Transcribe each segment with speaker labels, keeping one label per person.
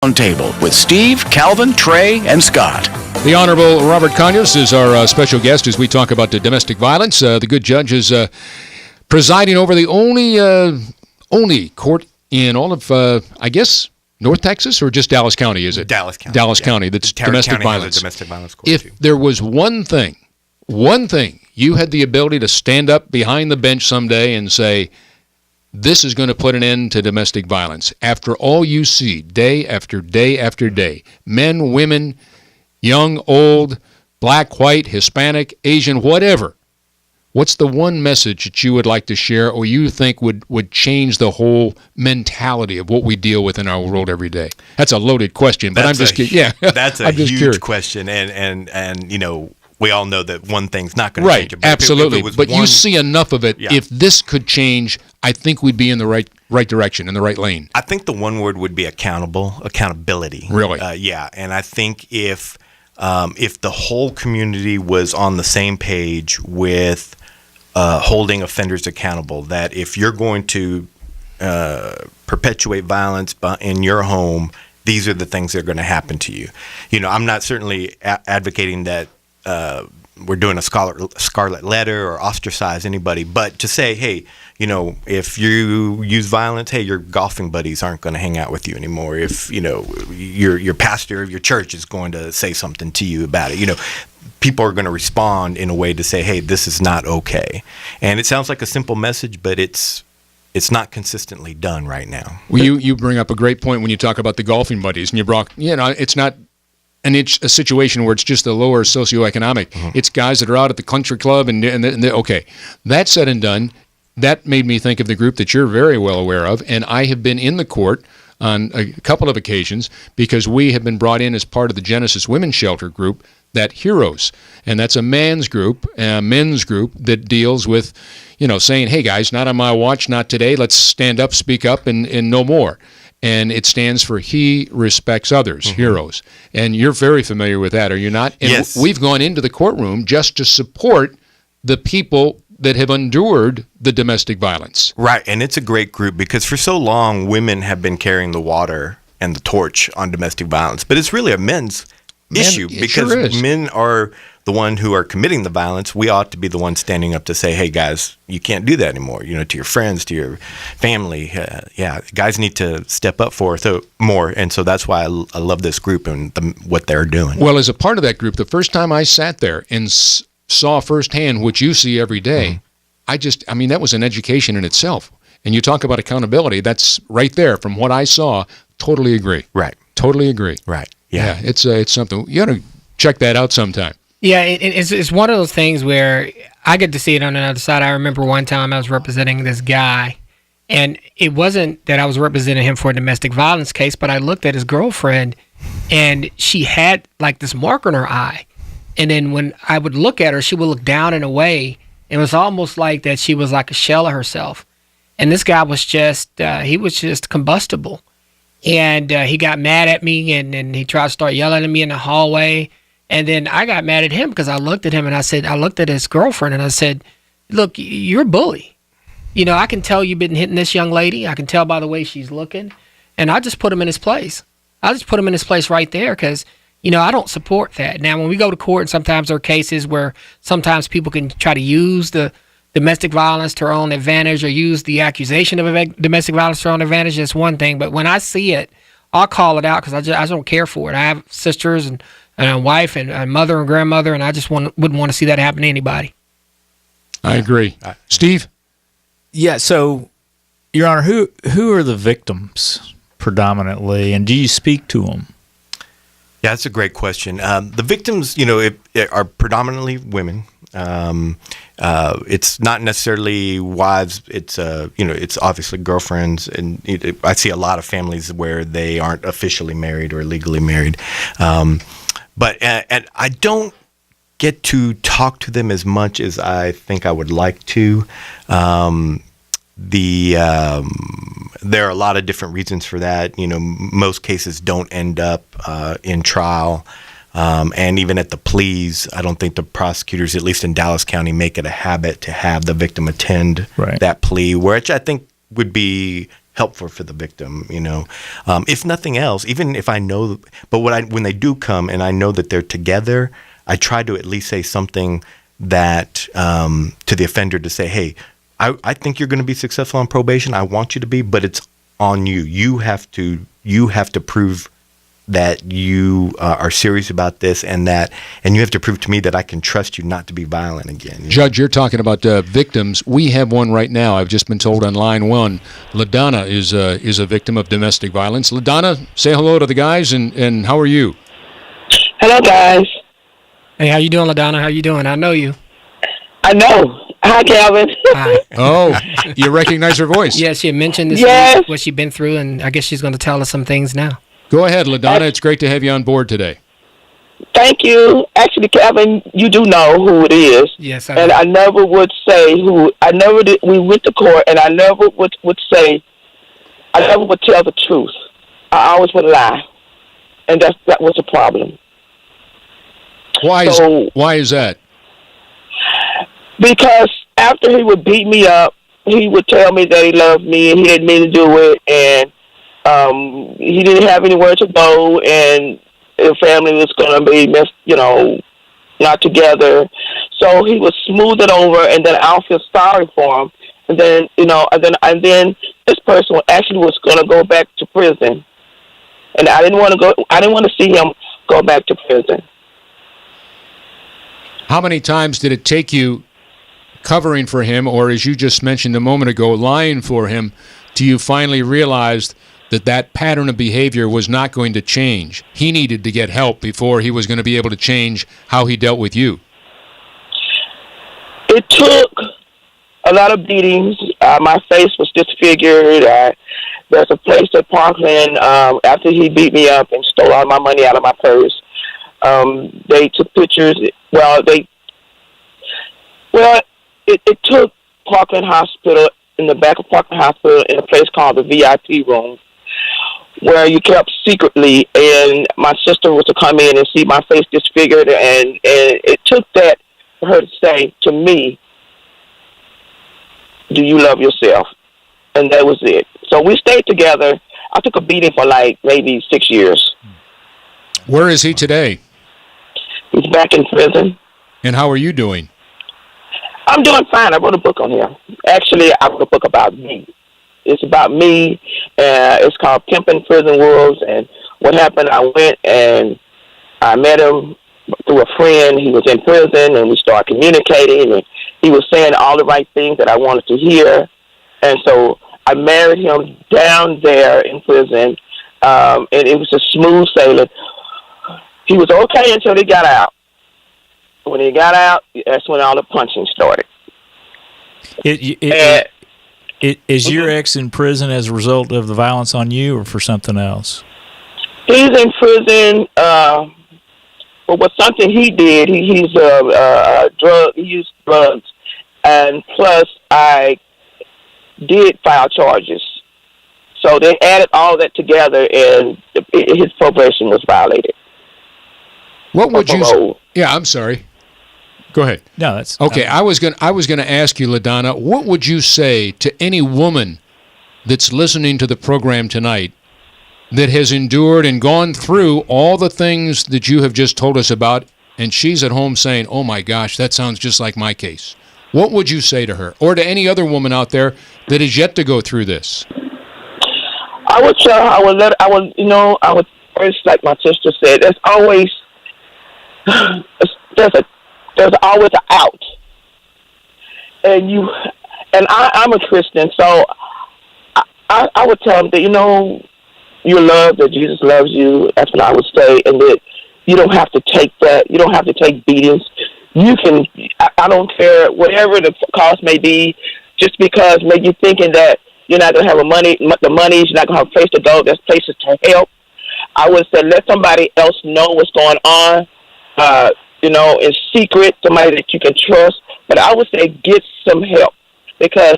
Speaker 1: Roundtable with Steve, Calvin, Trey, and Scott.
Speaker 2: The Honorable Robert Conyers is our special guest as we talk about domestic violence. The good judge is presiding over the only court in all of, I guess, North Texas, or just Dallas County, is it?
Speaker 3: Dallas County.
Speaker 2: Dallas County, that's domestic
Speaker 3: County
Speaker 2: violence.
Speaker 3: Has a domestic violence court,
Speaker 2: if
Speaker 3: too.
Speaker 2: there was one thing you had the ability to stand up behind the bench someday and say, this is going to put an end to domestic violence. After all you see, day after day after day, men, women, young, old, black, white, Hispanic, Asian, whatever, what's the one message that you would like to share or you think would change the whole mentality of what we deal with in our world every day? That's a loaded question, but I'm just kidding. Yeah,
Speaker 3: that's a huge question, and you know, we all know that one thing's not going to change it.
Speaker 2: Right, absolutely. But you see enough of it. Yeah. If this could change, I think we'd be in the right direction, in the right lane.
Speaker 3: I think the one word would be accountability.
Speaker 2: Really?
Speaker 3: Yeah, and I think if the whole community was on the same page with holding offenders accountable, that if you're going to perpetuate violence in your home, these are the things that are going to happen to you. You know, I'm not certainly advocating that we're doing a scarlet letter or ostracize anybody, but to say, hey, you know, if you use violence, hey, your golfing buddies aren't going to hang out with you anymore. If, you know, your pastor of your church is going to say something to you about it, you know, people are going to respond in a way to say, hey, this is not okay. And it sounds like a simple message, but it's not consistently done right now.
Speaker 2: Well, you bring up a great point when you talk about the golfing buddies, and it's not a situation where it's just the lower socioeconomic. Mm-hmm. It's guys that are out at the country club, and okay. That said and done, that made me think of the group that you're very well aware of, and I have been in the court on a couple of occasions because we have been brought in as part of the Genesis Women's Shelter group, that Heroes, and that's a men's group that deals with, you know, saying, hey guys, not on my watch, not today, let's stand up, speak up, and no more. And it stands for He Respects Others, mm-hmm. Heroes. And you're very familiar with that, are you not? And
Speaker 3: yes.
Speaker 2: We've gone into the courtroom just to support the people that have endured the domestic violence.
Speaker 3: Right, and it's a great group because for so long, women have been carrying the water and the torch on domestic violence. But it's really a men's issue because
Speaker 2: sure
Speaker 3: men are the one who are committing the violence. We ought to be the ones standing up to say, hey guys, you can't do that anymore, you know, to your friends, to your family. Guys need to step up for more, and so that's why I love this group and what they're doing.
Speaker 2: Well, as a part of that group, the first time I sat there and saw firsthand what you see every day, mm-hmm. That was an education in itself. And you talk about accountability, that's right there from what I saw. Totally agree.
Speaker 3: Right.
Speaker 2: Totally agree.
Speaker 3: Right.
Speaker 2: Yeah, it's something. You got to check that out sometime.
Speaker 4: Yeah, it's one of those things where I get to see it on the other side. I remember one time I was representing this guy, and it wasn't that I was representing him for a domestic violence case, but I looked at his girlfriend, and she had like this mark on her eye. And then when I would look at her, she would look down and away. It was almost like that she was like a shell of herself. And this guy was just combustible. And he got mad at me, and he tried to start yelling at me in the hallway. And then I got mad at him because I looked at him and I looked at his girlfriend and I said, look, you're a bully. You know, I can tell you've been hitting this young lady. I can tell by the way she's looking. And I just put him in his place. I just put him in his place right there because, you know, I don't support that. Now, when we go to court, and sometimes there are cases where sometimes people can try to use the domestic violence to their own advantage or use the accusation of domestic violence to their own advantage. That's one thing. But when I see it, I'll call it out because I just don't care for it. I have sisters and a wife and a mother and grandmother, and I just wouldn't want to see that happen to anybody.
Speaker 2: I agree. Steve?
Speaker 5: Yeah, so, Your Honor, who are the victims predominantly, and do you speak to them?
Speaker 3: Yeah, that's a great question. The victims, you know, are predominantly women. It's not necessarily wives. It's it's obviously girlfriends, and I see a lot of families where they aren't officially married or legally married. But I don't get to talk to them as much as I think I would like to. There are a lot of different reasons for that. You know, most cases don't end up in trial. And even at the pleas, I don't think the prosecutors, at least in Dallas County, make it a habit to have the victim attend that plea, which I think would be helpful for the victim, if nothing else, even if I know, but when they do come and I know that they're together, I try to at least say something that to the offender to say, hey, I think you're going to be successful on probation. I want you to be, but it's on you. You have to prove that you are serious about this, and you have to prove to me that I can trust you not to be violent again.
Speaker 2: Judge, you're talking about victims. We have one right now. I've just been told on line one, LaDonna is a victim of domestic violence. LaDonna, say hello to the guys, and how are you?
Speaker 6: Hello, guys.
Speaker 4: Hey, how you doing, LaDonna? How you doing? I know you.
Speaker 6: I know. Hi, Calvin.
Speaker 4: Hi.
Speaker 2: Oh, you recognize her voice?
Speaker 4: Yeah, she had mentioned this
Speaker 6: Yes.
Speaker 4: week what she's been through, and I guess she's going to tell us some things now.
Speaker 2: Go ahead, LaDonna. It's great to have you on board today.
Speaker 6: Thank you. Actually, Calvin, you do know who it is.
Speaker 4: Yes, I
Speaker 6: And
Speaker 4: know.
Speaker 6: I never would say who. I never did. We went to court, and I never would say. I never would tell the truth. I always would lie, and that was a problem.
Speaker 2: Why is that?
Speaker 6: Because after he would beat me up, he would tell me that he loved me and he didn't mean to do it, and he didn't have anywhere to go, and the family was going to be not together. So he would smooth it over, and then I'll feel sorry for him, and then and then this person actually was going to go back to prison, and I didn't want to go. I didn't want to see him go back to prison.
Speaker 2: How many times did it take you covering for him, or as you just mentioned a moment ago, lying for him, till you finally realized that pattern of behavior was not going to change? He needed to get help before he was going to be able to change how he dealt with you.
Speaker 6: It took a lot of beatings. My face was disfigured. There's a place at Parkland, after he beat me up and stole all my money out of my purse. They took pictures. It took Parkland Hospital, in the back of Parkland Hospital, in a place called the VIP room, where you kept secretly, and my sister was to come in and see my face disfigured, and it took that for her to say to me, do you love yourself? And that was it. So we stayed together. I took a beating for maybe 6 years.
Speaker 2: Where is he today?
Speaker 6: He's back in prison.
Speaker 2: And how are you doing?
Speaker 6: I'm doing fine. I wrote a book on him. Actually, I wrote a book about me. It's about me. It's called Pimpin' Prison Wolves. And what happened, I went and I met him through a friend. He was in prison, and we started communicating. And he was saying all the right things that I wanted to hear. And so I married him down there in prison. And it was a smooth sailing. He was okay until he got out. When he got out, that's when all the punching started.
Speaker 5: Is your ex in prison as a result of the violence on you, or for something else?
Speaker 6: He's in prison for what something he did. He's a drug. He used drugs, and plus I did file charges. So they added all that together, and his probation was violated.
Speaker 2: What would you? Yeah, I'm sorry. Go ahead.
Speaker 5: No, that's
Speaker 2: okay. I was going to ask you, LaDonna, what would you say to any woman that's listening to the program tonight that has endured and gone through all the things that you have just told us about, and she's at home saying, "Oh my gosh, that sounds just like my case"? What would you say to her, or to any other woman out there that is yet to go through this?
Speaker 6: I would tell her. I would first, like my sister said, there's always there's always an out, and I'm a Christian, so I would tell them that you're loved, that Jesus loves you. That's what I would say, and that you don't have to take that. You don't have to take beatings. You can. I don't care whatever the cost may be, just because maybe you're thinking that you're not going to have the money, you're not going to have a place to go. There's places to help. I would say let somebody else know what's going on. In secret, somebody that you can trust. But I would say get some help, because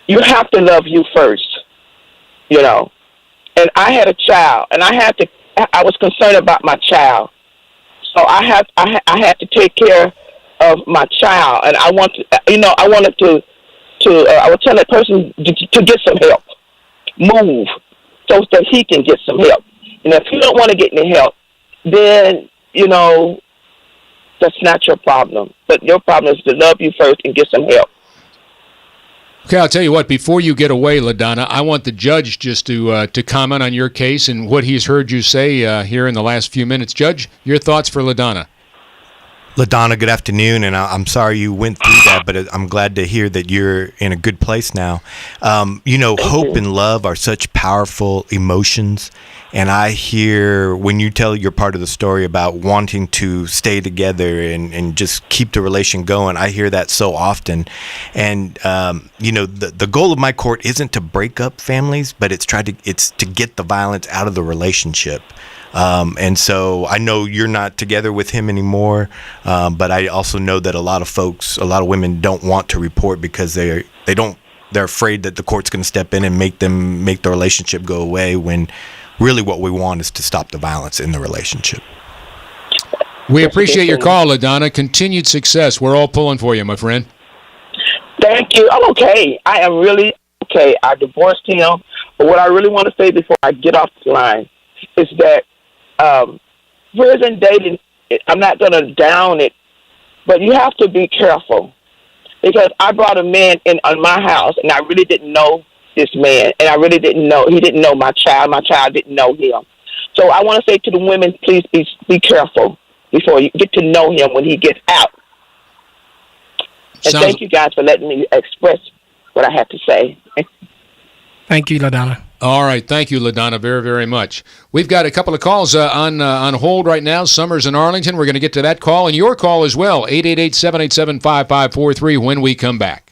Speaker 6: you have to love you first, And I had a child, and I was concerned about my child. So I had to take care of my child, and I would tell that person to get some help. move so that he can get some help. And if you don't want to get any help, then, that's not your problem. But your problem is to love you first and get some help.
Speaker 2: Okay, I'll tell you what, before you get away, LaDonna, I want the judge just to comment on your case and what he's heard you say here in the last few minutes. Judge, your thoughts for LaDonna.
Speaker 3: LaDonna, good afternoon, and I'm sorry you went through that, but I'm glad to hear that you're in a good place now. Hope and love are such powerful emotions, and I hear when you tell your part of the story about wanting to stay together and just keep the relation going, I hear that so often. And, the goal of my court isn't to break up families, but it's to get the violence out of the relationship. And so I know you're not together with him anymore, but I also know that a lot of women don't want to report because they're afraid that the court's going to step in and make the relationship go away, when really what we want is to stop the violence in the relationship.
Speaker 2: We appreciate your call, LaDonna. Continued success. We're all pulling for you, my friend.
Speaker 6: Thank you. I'm okay. I am really okay. I divorced him, but what I really want to say before I get off the line is that prison dating, I'm not going to down it, but you have to be careful, because I brought a man in on my house, and I really didn't know this man, and he didn't know my child didn't know him. So I want to say to the women, please be careful before you get to know him when he gets out. And thank you guys for letting me express what I have to say.
Speaker 4: Thank you, LaDonna.
Speaker 2: All right. Thank you, LaDonna, very, very much. We've got a couple of calls on hold right now. Summers in Arlington. We're going to get to that call and your call as well, 888-787-5543 when we come back.